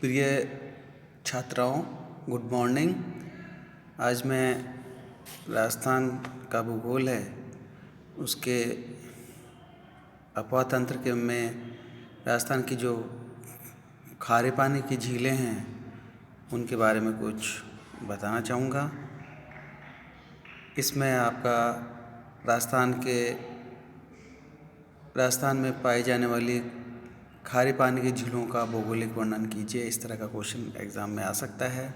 प्रिय छात्राओं, good morning. आज मैं राजस्थान का भूगोल है उसके अपवाह तंत्र के में राजस्थान की जो खारे पानी की झीलें हैं उनके बारे में कुछ बताना चाहूँगा। इसमें आपका राजस्थान में पाई जाने वाली खारे पानी की झीलों का भौगोलिक वर्णन कीजिए, इस तरह का क्वेश्चन एग्ज़ाम में आ सकता है।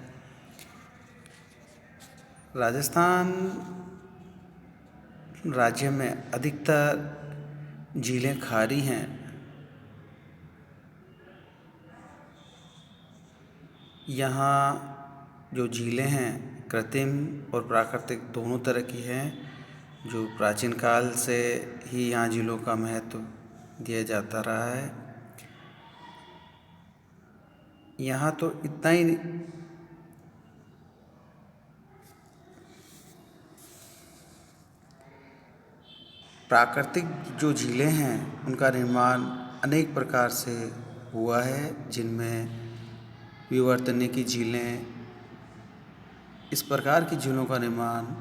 राजस्थान राज्य में अधिकतर झीलें खारी हैं। यहाँ जो झीलें हैं कृत्रिम और प्राकृतिक दोनों तरह की हैं। जो प्राचीन काल से ही यहाँ झीलों का महत्व दिया जाता रहा है। यहाँ तो इतना ही प्राकृतिक जो झीलें हैं उनका निर्माण अनेक प्रकार से हुआ है, जिनमें विवर्तनिक की झीलें। इस प्रकार की झीलों का निर्माण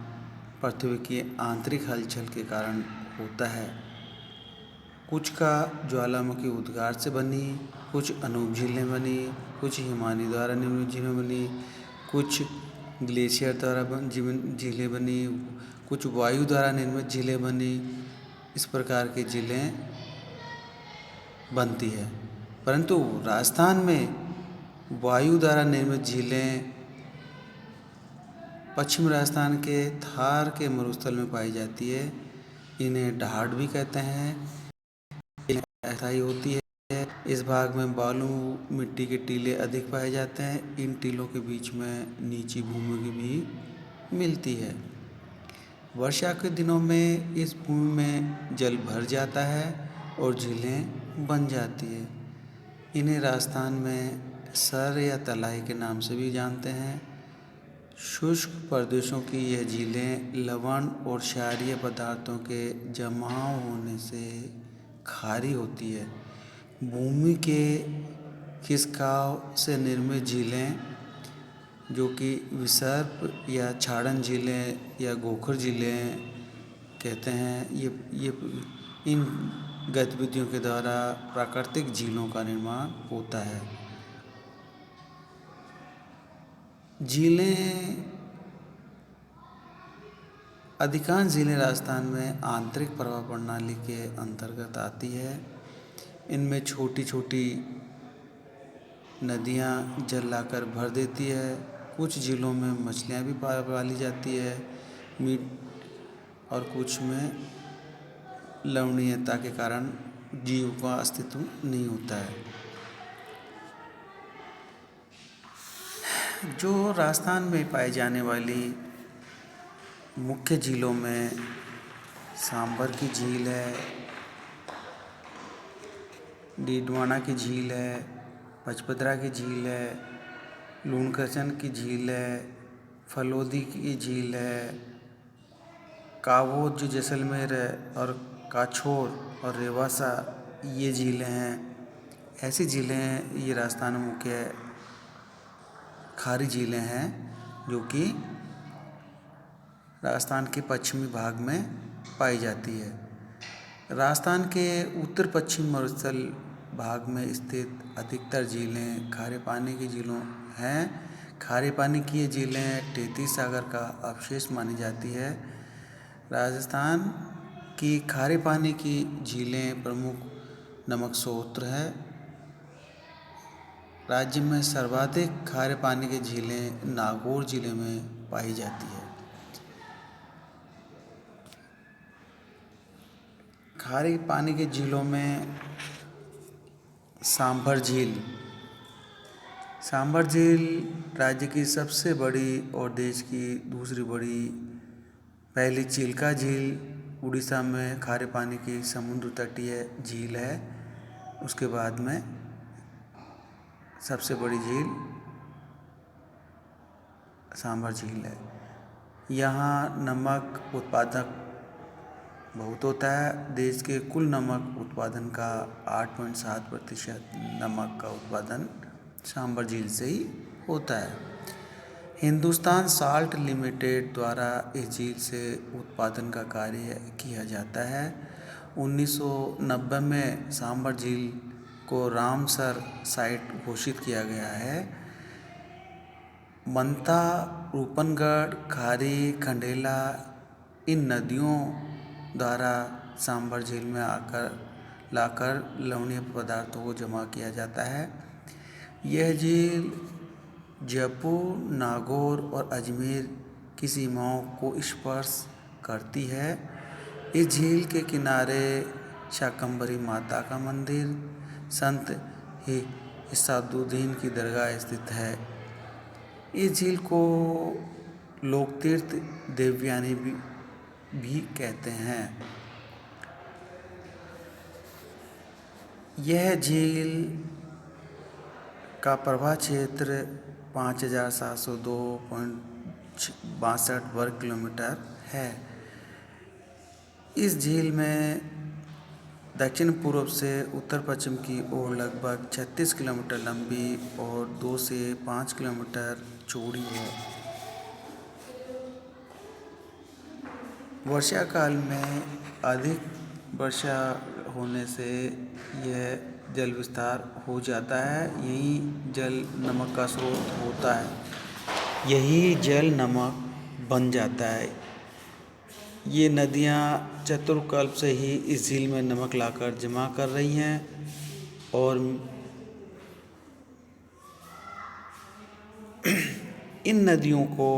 पृथ्वी की आंतरिक हलचल के कारण होता है। कुछ का ज्वालामुखी उद्गार से बनी, कुछ अनूप झीलें बनी, कुछ हिमानी द्वारा निर्मित झीलें बनी, कुछ ग्लेशियर द्वारा झीलें बनी, कुछ वायु द्वारा निर्मित झीलें बनी। इस प्रकार की झीलें बनती है। परंतु राजस्थान में वायु द्वारा निर्मित झीलें पश्चिम राजस्थान के थार के मरुस्थल में पाई जाती है। इन्हें ढाठ भी कहते हैं। ऐसा ही होती है। इस भाग में बालू मिट्टी के टीले अधिक पाए जाते हैं। इन टीलों के बीच में नीची भूमि भी मिलती है। वर्षा के दिनों में इस भूमि में जल भर जाता है और झीलें बन जाती है। इन्हें राजस्थान में सर या तलाई के नाम से भी जानते हैं। शुष्क प्रदेशों की यह झीलें लवण और क्षारीय पदार्थों के जमाव होने से खारी होती है। भूमि के खिसकाव से निर्मित झीलें, जो कि विसर्प या छाड़न झीलें या गोखर झीलें कहते हैं, ये इन गतिविधियों के द्वारा प्राकृतिक झीलों का निर्माण होता है। झीलें अधिकांश झीलें राजस्थान में आंतरिक प्रवाह प्रणाली के अंतर्गत आती है। इनमें छोटी छोटी नदियाँ जल लाकर भर देती है। कुछ झीलों में मछलियाँ भी पाली जाती है मीट, और कुछ में लवणीयता के कारण जीव का अस्तित्व नहीं होता है। जो राजस्थान में पाई जाने वाली मुख्य झीलों में सांभर की झील है, डीडवाना की झील है, पचपदरा की झील है, लूणकरचन की झील है, फलोदी की झील है, कावोद जो जैसलमेर है, और काछोर और रेवासा ये झीलें हैं। ऐसी झीलें ये राजस्थान में मुख्य खारी झीलें हैं, जो कि राजस्थान के पश्चिमी भाग में पाई जाती है। राजस्थान के उत्तर पश्चिम मरुस्थल भाग में स्थित अधिकतर झीलें खारे पानी की झीलों हैं। खारे पानी की ये झीलें तैतीस सागर का अवशेष मानी जाती है। राजस्थान की खारे पानी की झीलें प्रमुख नमक स्रोत है। राज्य में सर्वाधिक खारे पानी की झीलें नागौर जिले में पाई जाती है। खारे पानी की झीलों में सांभर झील राज्य की सबसे बड़ी और देश की दूसरी बड़ी। पहली चिल्का झील उड़ीसा में खारे पानी की समुद्र तटीय झील है। उसके बाद में सबसे बड़ी झील सांभर झील है। यहाँ नमक उत्पादक बहुत होता है। देश के कुल नमक उत्पादन का 8.7% नमक का उत्पादन सांबर झील से ही होता है। हिंदुस्तान साल्ट लिमिटेड द्वारा इस झील से उत्पादन का कार्य किया जाता है। 1990 में सांबर झील को रामसर साइट घोषित किया गया है। मंता, रूपनगढ़, खारी, खंडेला इन नदियों द्वारा सांबर झील में लाकर लवणीय पदार्थों को जमा किया जाता है। यह झील जयपुर, नागौर और अजमेर की सीमाओं को स्पर्श करती है। इस झील के किनारे शाकंभरी माता का मंदिर, संत इसादुद्दीन की दरगाह स्थित है। इस झील को लोकतीर्थ देवयानी भी कहते हैं। यह झील का प्रवाह क्षेत्र 5702.62 वर्ग किलोमीटर है। इस झील में दक्षिण पूर्व से उत्तर पश्चिम की ओर लगभग 36 किलोमीटर लंबी और 2 से 5 किलोमीटर चौड़ी है। वर्षा काल में अधिक वर्षा होने से यह जल विस्तार हो जाता है। यही जल नमक का स्रोत होता है। यही जल नमक बन जाता है। ये नदियाँ चतुर्कल्प से ही इस झील में नमक लाकर जमा कर रही हैं और इन नदियों को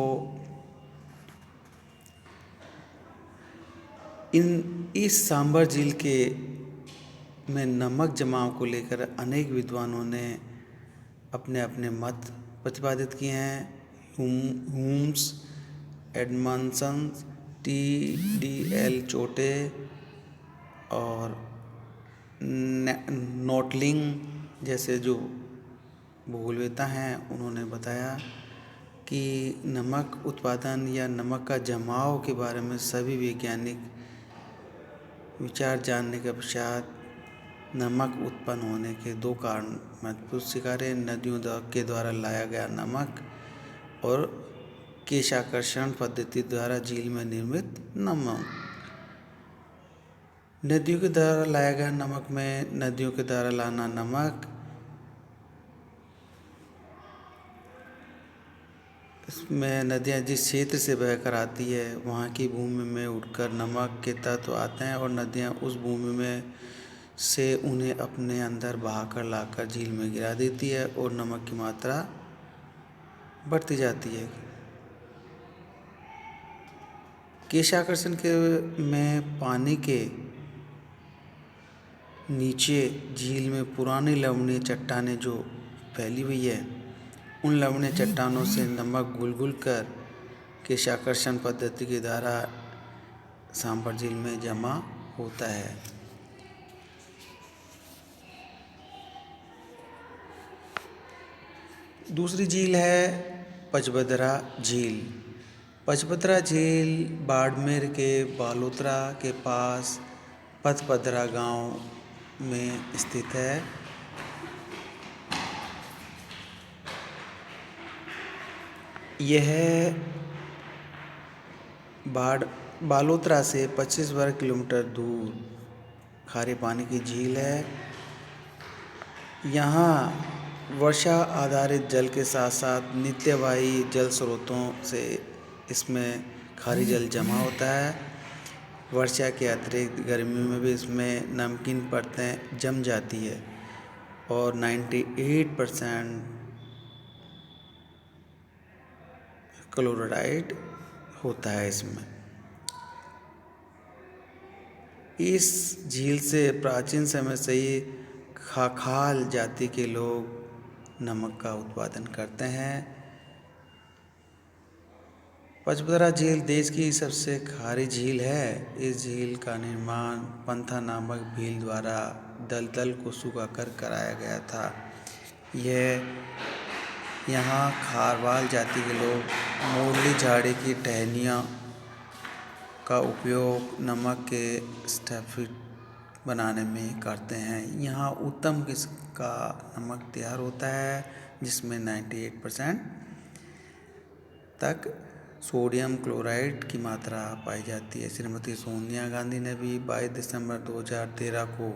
इस सांबर झील के में नमक जमाव को लेकर अनेक विद्वानों ने अपने अपने मत प्रतिपादित किए हैं। ह्यूम्स, एडमंसन, TDL चोटे और नोटलिंग जैसे जो भूगोलवेत्ता हैं उन्होंने बताया कि नमक उत्पादन या नमक का जमाव के बारे में सभी वैज्ञानिक विचार जानने के पश्चात नमक उत्पन्न होने के 2 कारण महत्वपूर्ण स्वीकारे: नदियों के द्वारा लाया गया नमक और केशाकर्षण पद्धति द्वारा झील में निर्मित नमक। नदियों के द्वारा लाया गया नमक में नदियों के द्वारा लाना नमक इसमें नदियाँ जिस क्षेत्र से बहकर आती है वहाँ की भूमि में उठकर नमक के तत्व आते हैं और नदियाँ उस भूमि में से उन्हें अपने अंदर बहाकर लाकर झील में गिरा देती है और नमक की मात्रा बढ़ती जाती है। केशाकर्षण के में पानी के नीचे झील में पुरानी लवणीय चट्टानें जो फैली हुई है उन लवणीय चट्टानों से नमक घुल कर केशाकर्षण पद्धति के द्वारा सांबर झील में जमा होता है। दूसरी झील है पचबदरा झील। पचबदरा झील बाड़मेर के बालोतरा के पास पचबदरा गांव में स्थित है। यह बालोतरा से 25 वर्ग किलोमीटर दूर खारे पानी की झील है। यहाँ वर्षा आधारित जल के साथ साथ नित्यवाही जल स्रोतों से इसमें खारी जल जमा होता है। वर्षा के अतिरिक्त गर्मियों में भी इसमें नमकीन परतें जम जाती है और 98% क्लोराइड होता है इसमें। इस झील से प्राचीन समय से ही खाखाल जाति के लोग नमक का उत्पादन करते हैं। पचबदरा झील देश की सबसे खारी झील है। इस झील का निर्माण पंथा नामक भील द्वारा दलदल को सुखाकर कराया गया था। यहाँ खारवाल जाति के लोग मोरली झाड़ी की टहनियों का उपयोग नमक के बनाने में करते हैं। यहाँ उत्तम किस्म का नमक तैयार होता है जिसमें 98% तक सोडियम क्लोराइड की मात्रा पाई जाती है। श्रीमती सोनिया गांधी ने भी 22 दिसंबर 2013 को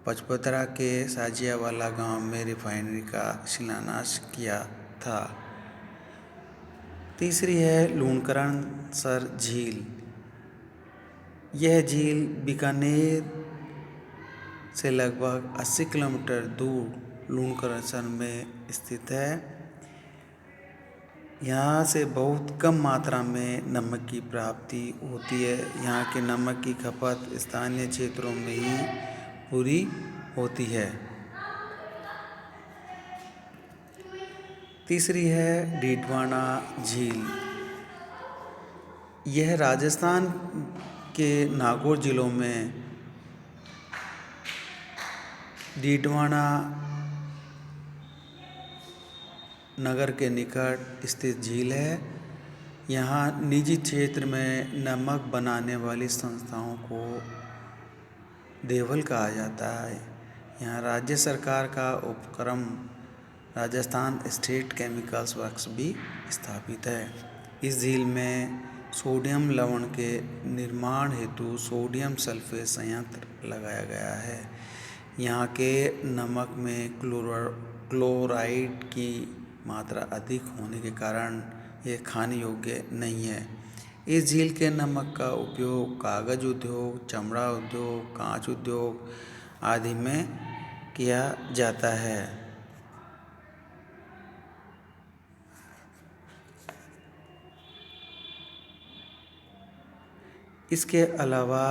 पचपदरा के साजियावाला गांव में रिफाइनरी का शिलान्यास किया था। तीसरी है लूणकरण सर झील। यह झील बीकानेर से लगभग 80 किलोमीटर दूर लूणकरण में स्थित है। यहाँ से बहुत कम मात्रा में नमक की प्राप्ति होती है। यहाँ के नमक की खपत स्थानीय क्षेत्रों में ही पूरी होती है। तीसरी है डीडवाना झील। यह राजस्थान के नागौर जिलों में डीडवाना नगर के निकट स्थित झील है। यहाँ निजी क्षेत्र में नमक बनाने वाली संस्थाओं को देवल कहा जाता है। यहाँ राज्य सरकार का उपक्रम राजस्थान स्टेट केमिकल्स वर्क्स भी स्थापित है। इस झील में सोडियम लवण के निर्माण हेतु सोडियम सल्फेट संयंत्र लगाया गया है। यहाँ के नमक में क्लोराइड की मात्रा अधिक होने के कारण यह खाने योग्य नहीं है। इस झील के नमक का उपयोग कागज उद्योग, चमड़ा उद्योग, कांच उद्योग आदि में किया जाता है। इसके अलावा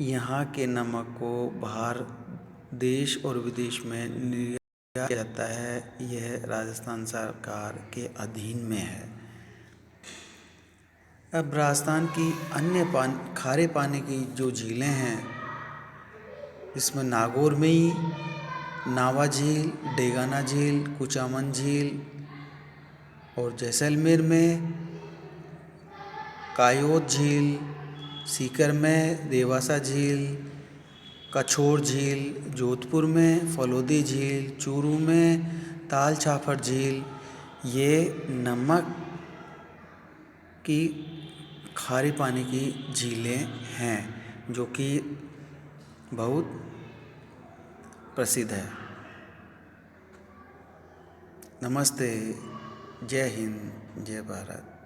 यहाँ के नमक को बाहर देश और विदेश में निर्यात किया जाता है। यह राजस्थान सरकार के अधीन में है। अब राजस्थान की अन्य खारे पानी की जो झीलें हैं, इसमें नागौर में ही नावा झील, डेगाना झील, कुचामन झील और जैसलमेर में कायोत झील, सीकर में देवासा झील, कछोर झील, जोधपुर में फलोदी झील, चूरू में ताल छाफर झील, ये नमक की खारे पानी की झीलें हैं जो कि बहुत प्रसिद्ध है। नमस्ते, जय हिंद, जय भारत।